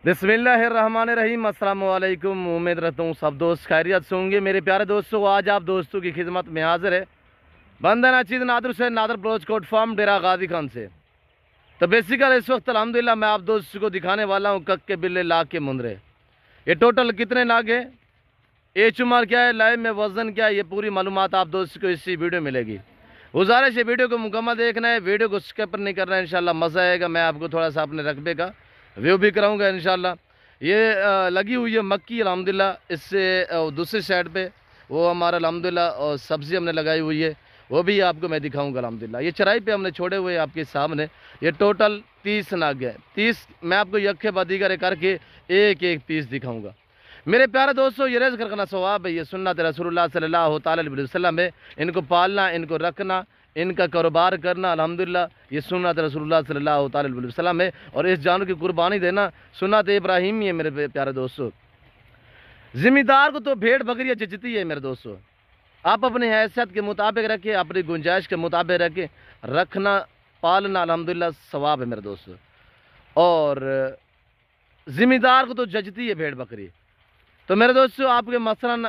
बिस्मिल्लाहिर्रहमानिर्रहीम। अस्सलाम वालेकुम। उम्मीद रहता हूँ सब दोस्त खैरियत से होंगे। मेरे प्यारे दोस्तों, आज आप दोस्तों की खिदमत में हाजिर है बंदन अचीद नादर से नादर ब्लोच कोट फार्म डेरा गाजी खान से। तो बेसिकल इस वक्त अल्हम्दुलिल्लाह मैं आप दोस्तों को दिखाने वाला हूँ कक के बिल्ले लाख के मुंदरे। ये टोटल कितने नाग है, एज उम्र क्या है, लाइव में वजन क्या है, ये पूरी मालूमात आप दोस्तों को इसी वीडियो में मिलेगी। गुजारिश है वीडियो को मुकम्मल देखना है, वीडियो को स्किप नहीं करना है। इंशाल्लाह मज़ा आएगा। मैं आपको थोड़ा सा अपने रकबे का व्यू भी कराऊंगा इंशाल्लाह। ये लगी हुई है मक्की अल्हम्दुलिल्लाह। इससे दूसरी साइड पे वो हमारा अल्हम्दुलिल्लाह और सब्ज़ी हमने लगाई हुई है, वो भी आपको मैं दिखाऊंगा अल्हम्दुलिल्लाह। ये चराई पे हमने छोड़े हुए आपके सामने। ये टोटल 30 नाग है। 30 मैं आपको यखे बदीगर करके एक एक पीस दिखाऊंगा। मेरे प्यारे दोस्तों, ये रेज़ करना सवाब है, ये सुन्नत रसूलुल्लाह सल्लल्लाहु अलैहि वसल्लम है। इनको पालना, इनको रखना, इनका कारोबार करना अल्हम्दुलिल्लाह ये सुन्नत रसूलुल्लाह सल्लल्लाहु अलैहि वसल्लम है। और इस जानवर की कुर्बानी देना सुन्नत इब्राहिमी है। मेरे प्यारे दोस्तों, जिम्मेदार को तो भेड़ बकरियाँ जचती है। मेरे दोस्तों, आप अपनी हैसियत के मुताबिक रखें, अपनी गुंजाइश के मुताबिक रखें। रखना पालना अल्हम्दुलिल्लाह सवाब है मेरे दोस्तों। और जिम्मेदार को तो जचती है भेड़ बकरी। तो मेरे दोस्तों, आपके मसलन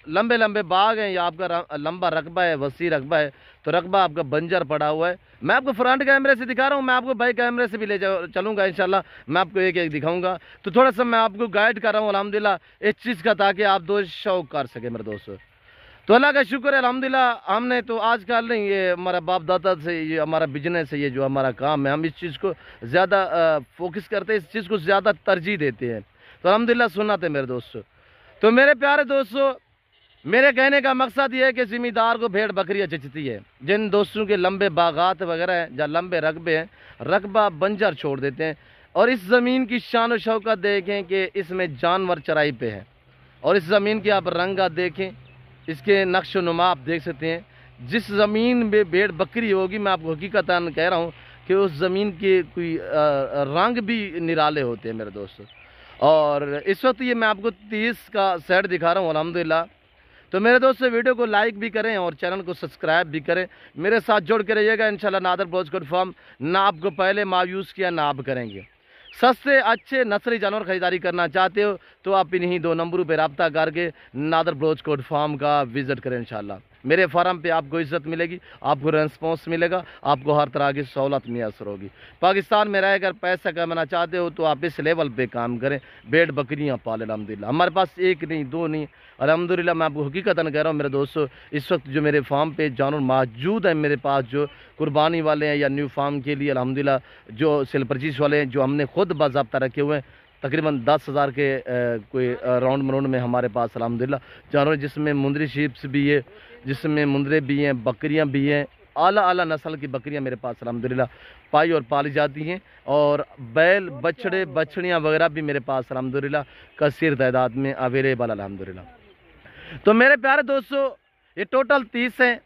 लंबे लंबे बाग हैं या आपका लंबा रकबा है, वसी रकबा है, तो रकबा आपका बंजर पड़ा हुआ है। मैं आपको फ्रंट कैमरे से दिखा रहा हूँ, मैं आपको बैक कैमरे से भी ले चलूँगा इंशाल्लाह। मैं आपको एक एक दिखाऊंगा। तो थोड़ा सा मैं आपको गाइड कर रहा हूँ अल्हम्दुलिल्लाह इस चीज़ का, ताकि आप दोस्त शौक कर सके मेरे दोस्तों। तो अल्लाह का शुक्र है अल्हम्दुलिल्लाह। हमने तो आजकल नहीं, ये हमारा बाप दादा से ये हमारा बिजनेस है, ये जो हमारा काम है, हम इस चीज़ को ज़्यादा फोकस करते हैं, इस चीज़ को ज़्यादा तरजीह देते हैं। तो अल्हम्दुलिल्लाह सुनाते मेरे दोस्तों। तो मेरे प्यारे दोस्तों, मेरे कहने का मकसद ये है कि ज़िम्मेदार को भेड़ बकरियाँ जचती है। जिन दोस्तों के लंबे बागात वगैरह हैं, जहाँ लंबे रकबे हैं, रकबा बंजर छोड़ देते हैं। और इस ज़मीन की शान व शौकत देखें कि इसमें जानवर चराई पे है। और इस ज़मीन की आप रंगा देखें, इसके नक्श नुमा आप देख सकते हैं। जिस ज़मीन में भेड़ बकरी होगी, मैं आपको हकीकतन कह रहा हूँ कि उस ज़मीन के कोई रंग भी निराले होते हैं मेरे दोस्तों। और इस वक्त ये मैं आपको 30 का सेट दिखा रहा हूँ अल्हम्दुलिल्लाह। तो मेरे दोस्तों, वीडियो को लाइक भी करें और चैनल को सब्सक्राइब भी करें। मेरे साथ जुड़ के रहिएगा इंशाल्लाह। नादर ब्लोच कोट फार्म ना आपको पहले मायूस किया, ना आप करेंगे। सस्ते अच्छे नस्ली जानवर खरीदारी करना चाहते हो तो आप इन्हीं 2 नंबरों पर रब्ता करके नादर ब्लोच कोट फार्म का विज़िट करें इंशाल्लाह। मेरे फार्म पे आपको इज़्ज़त मिलेगी, आपको रेस्पॉन्स मिलेगा, आपको हर तरह की सहूलत मैसर होगी। पाकिस्तान में रहकर पैसा कमाना चाहते हो तो आप इस लेवल पे काम करें, भेड़ बकरियाँ पालें अल्हम्दुलिल्लाह। हमारे पास एक नहीं, 2 नहीं, अल्हम्दुलिल्लाह मैं आपको हकीकतन कह रहा हूँ मेरे दोस्तों। इस वक्त जो मेरे फार्म पे जानवर मौजूद हैं मेरे पास, जो कुर्बानी वाले हैं या न्यू फार्म के लिए अल्हम्दुलिल्लाह, जो सेल परचेज वाले हैं, जो हमने खुद बाज़ाब्ता रखे हुए हैं, तकरीबन 10,000 के कोई राउंड मराउंड में हमारे पास अल्हम्दुलिल्लाह जानवर, जिसमें मुंदरी शीप्स भी है, जिसमें मुंदरे भी हैं, बकरियां भी हैं। आला आला नस्ल की बकरियां मेरे पास अल्हम्दुलिल्लाह पाई और पाली जाती हैं। और बैल बछड़े बछड़ियां वगैरह भी मेरे पास अल्हम्दुलिल्लाह कसीर तादाद में अवेलेबल अल्हम्दुलिल्लाह। तो मेरे प्यारे दोस्तों, ये टोटल 30 हैं।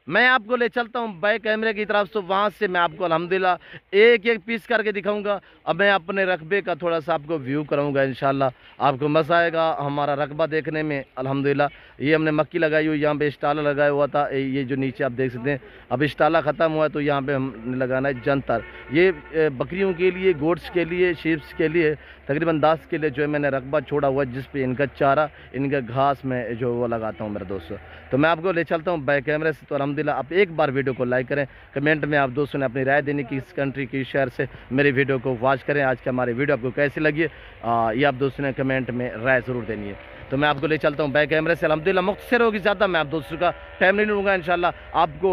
मैं आपको ले चलता हूँ बैक कैमरे की तरफ से, वहाँ से मैं आपको अल्हम्दुलिल्लाह एक एक पीस करके दिखाऊंगा। अब मैं अपने रकबे का थोड़ा सा आपको व्यू कराऊंगा इंशाल्लाह। आपको मज़ा आएगा हमारा रकबा देखने में अल्हम्दुलिल्लाह। ये हमने मक्की लगाई हुई, यहाँ पे स्टाला लगाया हुआ था। ये जो नीचे आप देख सकते हैं, अब स्टाला ख़त्म हुआ है तो यहाँ पे हमने लगाना है जंतर। ये बकरियों के लिए, गोट्स के लिए, शीप्स के लिए, तकरीबन 10 के लिए जो है मैंने रकबा छोड़ा हुआ है, जिस पे इनका चारा, इनका घास में जो वो लगाता हूँ मेरे दोस्तों। तो मैं आपको ले चलता हूँ बैक कैमरे से। तो अल्हम्दुलिल्लाह आप एक बार वीडियो को लाइक करें, कमेंट में आप दोस्तों ने अपनी राय देने की, इस कंट्री की शहर से मेरी वीडियो को वॉच करें। आज की हमारी वीडियो आपको कैसी लगी ये आप दोस्तों ने कमेंट में राय ज़रूर देनी है। तो मैं आपको ले चलता हूँ बैक कैमरे से। अल्हम्दुलिल्लाह मुख्तसर होगी ज़्यादा, मैं आप दोस्तों का टाइम नहीं लूँगा इंशाल्लाह। आपको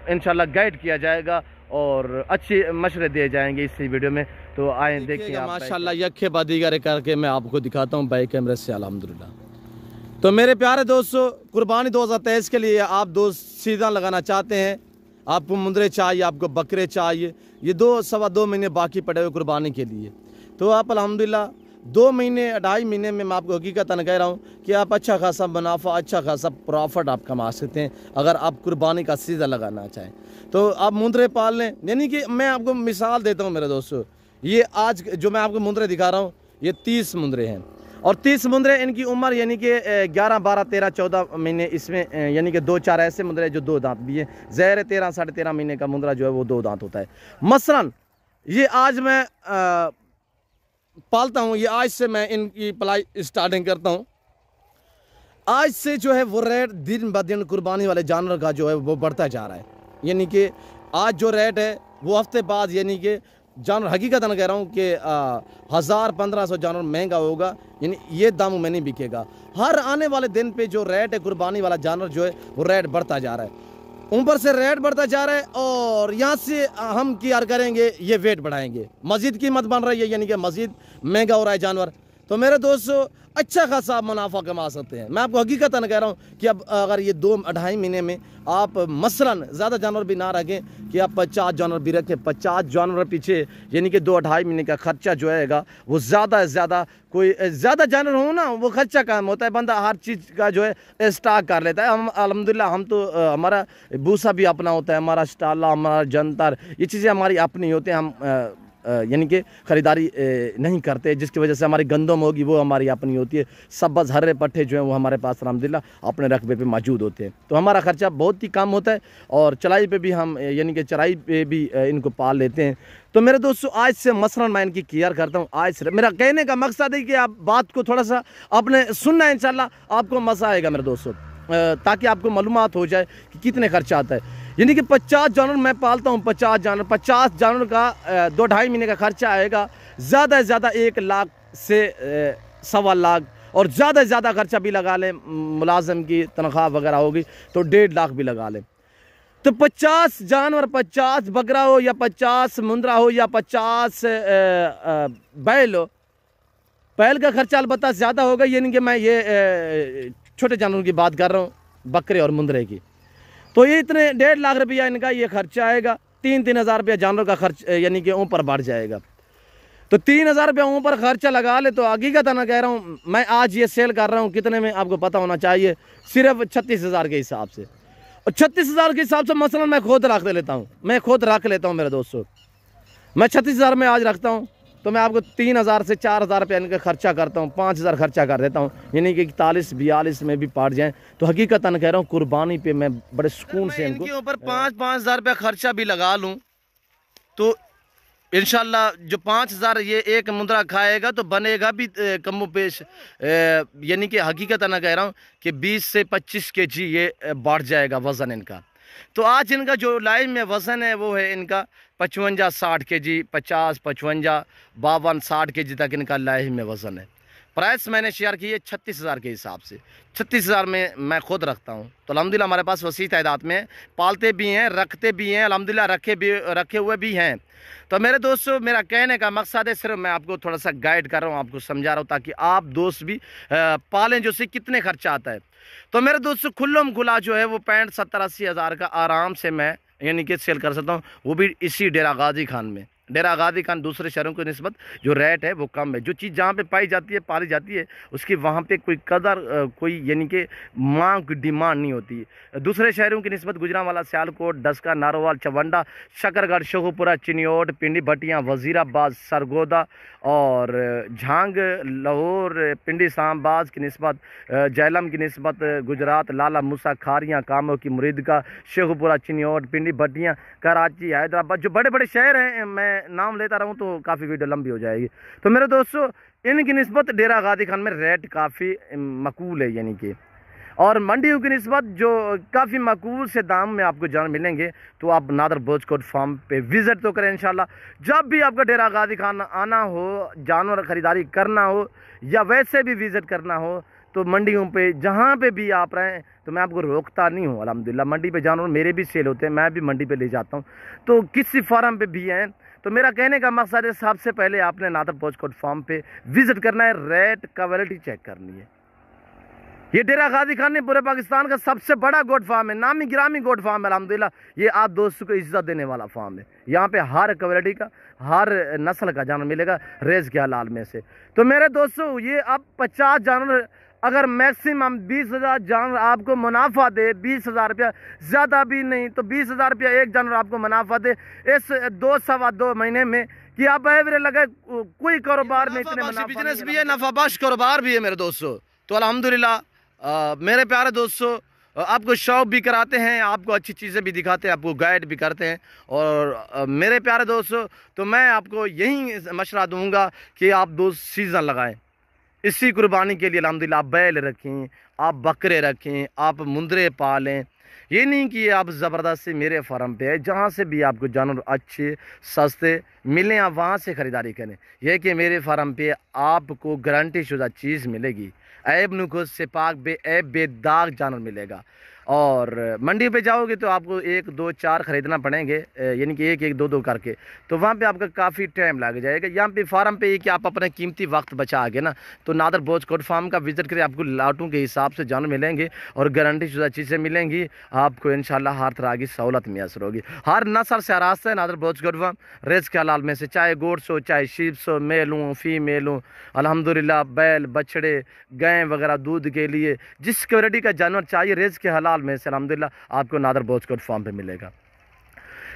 इंशाल्लाह गाइड किया जाएगा और अच्छे मशवरे दिए जाएंगे इसी वीडियो में। तो आए देखिए माशाल्लाह यखे बादीगर करके मैं आपको दिखाता हूँ बैक कैमरे से अल्हम्दुलिल्लाह। तो मेरे प्यारे दोस्तों, कुर्बानी 2023 के लिए आप दोस्त सीधा लगाना चाहते हैं, आपको मुंदरे चाहिए, आपको बकरे चाहिए, ये 2 सवा 2 महीने बाकी पड़े हुए कुर्बानी के लिए, तो आप अल्हम्दुलिल्लाह 2 महीने 2.5 महीने में मैं आपको हकीकतन कह रहा हूँ कि आप अच्छा खासा मुनाफा, अच्छा खासा प्रॉफिट आप कमा सकते हैं अगर आप कुर्बानी का सीधा लगाना चाहें। तो आप मुंदरे पाल लें। यानी कि मैं आपको मिसाल देता हूँ मेरे दोस्तों, ये आज जो मैं आपको मुंदरे दिखा रहा हूँ, ये 30 मुंदरे हैं। और 30 मुंदरे, इनकी उम्र यानी कि 11, 12, 13, 14 महीने इसमें, यानी कि 2-4 ऐसे मुंदरे जो 2 दांत भी हैं। ज़हर 13, 13.5 महीने का मुंदरा जो है वो 2 दांत होता है। मसलन ये आज मैं पालता हूँ, ये आज से मैं इनकी पलाई स्टार्टिंग करता हूँ। आज से जो है वो रेट दिन ब दिन कुर्बानी वाले जानवर का जो है वो बढ़ता जा रहा है। यानी कि आज जो रेट है वो हफ्ते बाद, यानी कि जानवर हकीकतन कह रहा हूँ कि 1000-1500 जानवर महंगा होगा, यानी ये दामों में नहीं बिकेगा। हर आने वाले दिन पे जो रेट है कुर्बानी वाला जानवर जो है वो रेट बढ़ता जा रहा है, ऊपर से रेट बढ़ता जा रहा है, और यहाँ से हम क्या करेंगे, ये वेट बढ़ाएंगे, मज़ीद कीमत बन रही है, यानी कि मज़ीद महंगा हो रहा है जानवर। तो मेरे दोस्तों अच्छा खासा मुनाफा कमा सकते हैं। मैं आपको हकीकतन कह रहा हूँ कि अब अगर ये 2-2.5 महीने में आप मसलन ज़्यादा जानवर भी ना रखें, कि आप 50 जानवर भी रखें, 50 जानवर पीछे यानी कि 2-2.5 महीने का खर्चा जो है वो ज़्यादा से ज़्यादा, कोई ज़्यादा जानवर हो ना वो खर्चा कम होता है, बंदा हर चीज़ का जो है स्टॉक कर लेता है। हम अल्हम्दुलिल्लाह हम तो हमारा भूसा भी अपना होता है, हमारा स्टाला, हमारा जंतर, ये चीज़ें हमारी अपनी होती हैं। हम यानी कि ख़रीदारी नहीं करते, जिसकी वजह से हमारी गंदम होगी वो हमारी अपनी होती है। सब्ज़ हरे पट्टे जो हैं वो हमारे पास अल्हम्दुलिल्लाह अपने रकबे पे मौजूद होते हैं, तो हमारा ख़र्चा बहुत ही कम होता है, और चराई पे भी हम यानी कि चराई पे भी इनको पाल लेते हैं। तो मेरे दोस्तों आज से मसलन मैं इनकी केयर करता हूँ। आज से मेरा कहने का मकसद है कि आप बात को थोड़ा सा आपने सुनना है, इंशाल्लाह आपको मज़ा आएगा मेरे दोस्तों, ताकि आपको मालूमात हो जाए कि कितने खर्चा आता है। यानी कि 50 जानवर मैं पालता हूँ, 50 जानवर का 2-2.5 महीने का खर्चा आएगा ज़्यादा से ज़्यादा 1 लाख से 1.25 लाख, और ज़्यादा से ज़्यादा खर्चा भी लगा लें, मुलाजिम की तनख्वाह वगैरह होगी तो 1.5 लाख भी लगा लें। तो 50 जानवर, 50 बकरा हो या 50 मुंद्रा हो या 50 बैल हो, बैल का खर्चा अलबत्ता ज़्यादा होगा, यानी कि मैं ये छोटे जानवरों की बात कर रहा हूँ, बकरे और मुंद्रे की। तो ये इतने 1.5 लाख रुपया इनका ये खर्चा आएगा। 3-3 हज़ार रुपया जानवर का खर्च यानी कि ऊपर बढ़ जाएगा। तो 3,000 रुपया ऊपर खर्चा लगा ले, तो हकीकत ना कह रहा हूँ मैं आज ये सेल कर रहा हूँ कितने में, आपको पता होना चाहिए, सिर्फ 36,000 के हिसाब से। और 36,000 के हिसाब से मसलन मैं खुद रख लेता हूँ, मेरे दोस्तों, मैं 36,000 में आज रखता हूँ, तो मैं आपको 3,000 से 4,000 रुपया इनका खर्चा करता हूँ, 5,000 खर्चा कर देता हूँ, यानी कि 41-42 में भी पाट जाएँ। तो हकीकतन कह रहा हूँ कुर्बानी पे मैं बड़े सुकून से इनके ऊपर 5-5,000 रुपया खर्चा भी लगा लूँ, तो इंशाल्लाह जो 5,000 ये एक मुंद्रा खाएगा तो बनेगा भी कमो पेश, यानी कि हकीकतन कह रहा हूँ कि 20 से 25 kg ये बढ़ जाएगा वज़न इनका। तो आज इनका जो लाइव में वज़न है वो है इनका 55-60 kg, 50, 55, 52, 60 kg तक इनका लाइव में वज़न है। प्राइस मैंने शेयर की है 36,000 के हिसाब से, 36,000 में मैं खुद रखता हूँ। तो अल्हम्दुलिल्लाह हमारे पास वसी तादाद में पालते भी हैं, रखते भी हैं, अल्हम्दुलिल्लाह रखे हुए भी हैं। तो मेरे दोस्तों मेरा कहने का मकसद है, सिर्फ मैं आपको थोड़ा सा गाइड कर रहा हूँ, आपको समझा रहा हूँ, ताकि आप दोस्त भी पालें जो से कितने खर्चा आता है। तो मेरे दोस्तों खुल्लम खुला जो है वो 65-70-80 हज़ार का आराम से मैं यानी कि सेल कर सकता हूँ, वो भी इसी डेरा गाजी खान में। डेरा गाजी खान दूसरे शहरों की निस्बत जो रेट है वो कम है। जो चीज़ जहाँ पे पाई जाती है, पाली जाती है, उसकी वहाँ पे कोई कदर कोई यानी कि मांग की डिमांड नहीं होती। दूसरे शहरों की निस्बत गुजरांवाला, सियालकोट, डस्का, नारोवाल, चवंडा, शकरगढ़, शेखुपुरा, चिन्योट, पिंडी भटियाँ, वज़ीराबाद, सरगोदा और झांग, लाहौर, पिंडी सामबाज की निस्बत, जैलम की निस्बत गुजरात, लाला मूसा, खारियाँ, कामों की मुरीदका, शेखुपुरा, चिन्योट, पिंडी भटियाँ, कराची, हैदराबाद, जो बड़े बड़े शहर हैं, मैं नाम लेता रहूं तो काफ़ी वीडियो लंबी हो जाएगी। तो मेरे दोस्तों इनकी निस्बत डेरा गाजी खान में रेट काफ़ी मकबूल है, यानी कि, और मंडियों की निस्बत जो काफ़ी मकबूल से दाम में आपको जान मिलेंगे। तो आप नादर बोचकोट फार्म पे विज़िट तो करें इंशाल्लाह। जब भी आपका डेरा गाजी खान आना हो, जानवर ख़रीदारी करना हो या वैसे भी विज़िट करना हो, तो मंडियों पे जहाँ पे भी आप रहें, तो मैं आपको रोकता नहीं हूँ। अल्हम्दुलिल्लाह मंडी पे जानवर मेरे भी सेल होते हैं, मैं भी मंडी पे ले जाता हूँ, तो किसी फार्म पे भी हैं। तो मेरा कहने का मकसद है सबसे पहले आपने नादर बोचकोट फार्म पे विज़िट करना है, रेट क्वालिटी चेक करनी है। ये डेरा गाजी खान ने पूरे पाकिस्तान का सबसे बड़ा गोट फार्म है, नामी गिरामी गोट फार्म है अल्हम्दुलिल्लाह। ये आप दोस्तों को इज्जत देने वाला फार्म है। यहाँ पे हर क्वालिटी का, हर नस्ल का जानवर मिलेगा रेज के हलाल में से। तो मेरे दोस्तों ये अब 50 जानवर अगर मैक्सिमम 20,000 जानवर आपको मुनाफा दे, 20,000 रुपया, ज़्यादा भी नहीं तो 20,000 रुपया एक जानवर आपको मुनाफा दे इस 2-2.25 महीने में, कि आप एवरेज लगे कोई कारोबार में इतने बिजनेस भी है, नफाबख्श कारोबार भी है मेरे दोस्तों। तो अल्हम्दुलिल्लाह मेरे प्यारे दोस्तों आपको शौक भी कराते हैं, आपको अच्छी चीज़ें भी दिखाते हैं, आपको गाइड भी करते हैं। और मेरे प्यारे दोस्तों, तो मैं आपको यही मशवरा दूंगा कि आप 2 सीज़न लगाएं इसी कुर्बानी के लिए। अल्हम्दुलिल्लाह आप बैल रखें, आप बकरे रखें, आप मुंदरे पालें। ये नहीं कि आप ज़बरदस्ती मेरे फार्म पे है, जहाँ से भी आपको जानवर अच्छे सस्ते मिलें आप वहाँ से ख़रीदारी करें। यह कि मेरे फार्म पे आपको गारंटी शुदा चीज़ मिलेगी, ऐब नुकुस से पाक बेऐब बेदाग जानवर मिलेगा। और मंडी पे जाओगे तो आपको 1 2 4 ख़रीदना पड़ेंगे, यानी कि 1 1 2 2 करके, तो वहाँ पे आपका काफ़ी टाइम लग जाएगा। यहाँ पे फार्म पे कि आप अपना कीमती वक्त बचा के ना, तो नादर ब्रोच फार्म का विज़िट करें, आपको लाटों के हिसाब से जानवर मिलेंगे और गारंटी शुदा चीज़ें मिलेंगी। आपको इंशाल्लाह हर तरह की सहूलत मैसर होगी। हर नस्ल से रास्ता है नादर ब्रोच फार्म, रेज़ के हलाल में से, चाहे गोड्स हो, चाहे शीप्स हो, मेल हो, फीमेल हो। अल्हम्दुलिल्लाह बैल, बछड़े, गाय वगैरह दूध के लिए जिस क्वालिटी का जानवर चाहिए रेज़ के हलाल में से अल्हम्दुलिल्लाह आपको नादर ब्रोच फार्म पे मिलेगा।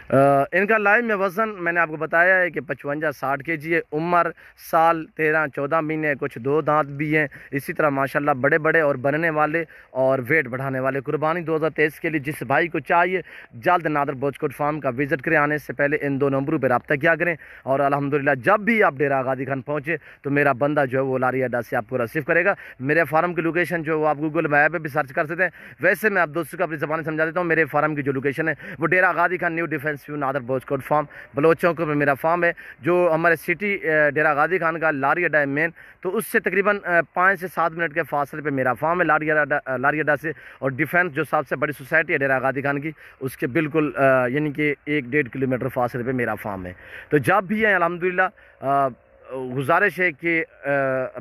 इनका लाइव में वज़न मैंने आपको बताया है कि 55-60 kg है। उम्र साल 13-14 महीने, कुछ 2 दांत भी हैं। इसी तरह माशाल्लाह बड़े बड़े और बनने वाले और वेट बढ़ाने वाले। कुर्बानी 2023 के लिए जिस भाई को चाहिए जल्द नादर ब्रोच फार्म का विज़िट करें। आने से पहले इन 2 नंबरों पर रब्ता किया करें। और अल्हम्दुलिल्लाह जब भी आप डेरा गादी खान पहुँचे तो मेरा बंदा जो है वो लारी अड्डा से आपको रिसीव करेगा। मेरे फार्म की लोकेशन जो आप गूगल मैप पर भी सर्च कर सकते हैं। वैसे मैं आप दोस्तों को अपनी ज़बान समझा देता हूँ। मेरे फार्म की जो लोकेशन है वो डेरा गादी खान न्यू डिफेंस नादर ब्रोच फार्म बलोचौक में मेरा फार्म है, जो हमारे सिटी डेरा गादी खान का लारी अड्डा है मेन, तो उससे तकरीबन 5 से 7 मिनट के फासले पे मेरा फार्म है लारी अड्डा से। और डिफेंस जो सबसे बड़ी सोसाइटी है डेरा गादी खान की, उसके बिल्कुल यानी कि 1-1.5 किलोमीटर फासले पे मेरा फार्म है। तो जब भी है अल्हम्दुलिल्लाह गुजारिश है कि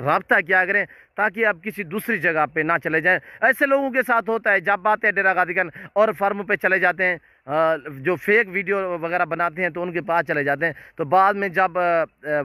रब्ता किया करें ताकि आप किसी दूसरी जगह पे ना चले जाएं। ऐसे लोगों के साथ होता है, जब आते हैं डेरा गादी खान और फार्म पे चले जाते हैं, जो फेक वीडियो वगैरह बनाते हैं तो उनके पास चले जाते हैं, तो बाद में जब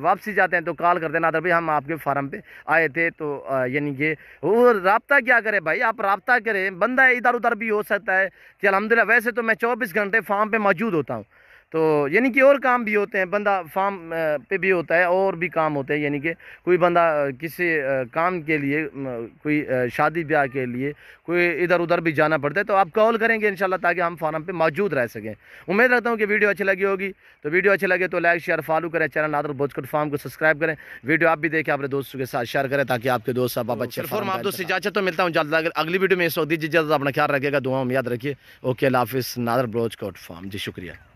वापसी जाते हैं तो कॉल करते हैं नादर भाई हम आपके फार्म पे आए थे। तो यानी कि वो रब्ता क्या करें भाई, आप रब्ता करें। बंदा इधर उधर भी हो सकता है कि अल्हम्दुलिल्लाह वैसे तो मैं 24 घंटे फार्म पे मौजूद होता हूँ, तो यानी कि और काम भी होते हैं, बंदा फार्म पे भी होता है और भी काम होते हैं। यानी कि कोई बंदा किसी काम के लिए, कोई शादी ब्याह के लिए, कोई इधर उधर भी जाना पड़ता है, तो आप कॉल करेंगे इंशाल्लाह ताकि हम फार्म पे मौजूद रह सकें। उम्मीद रखता हूँ कि वीडियो अच्छी लगी होगी। तो वीडियो अच्छी लगे तो लाइक शेयर फॉलो करें, चैनल नादर ब्रोच फार्म को सब्सक्राइब करें। वीडियो आप भी देखें, अपने दोस्तों के साथ शेयर करें ताकि आपके दोस्त सब अच्छे फॉर्म आप दोस्त इजाजत। तो मिलता हूँ जल्द अगली वीडियो में। इस वक्त दीजिए, जल्द अपना ख्याल रखिएगा, दुआ में याद रखिए। ओके, अल्लाह हाफिज़। नादर ब्रोच फार्म जी, शुक्रिया।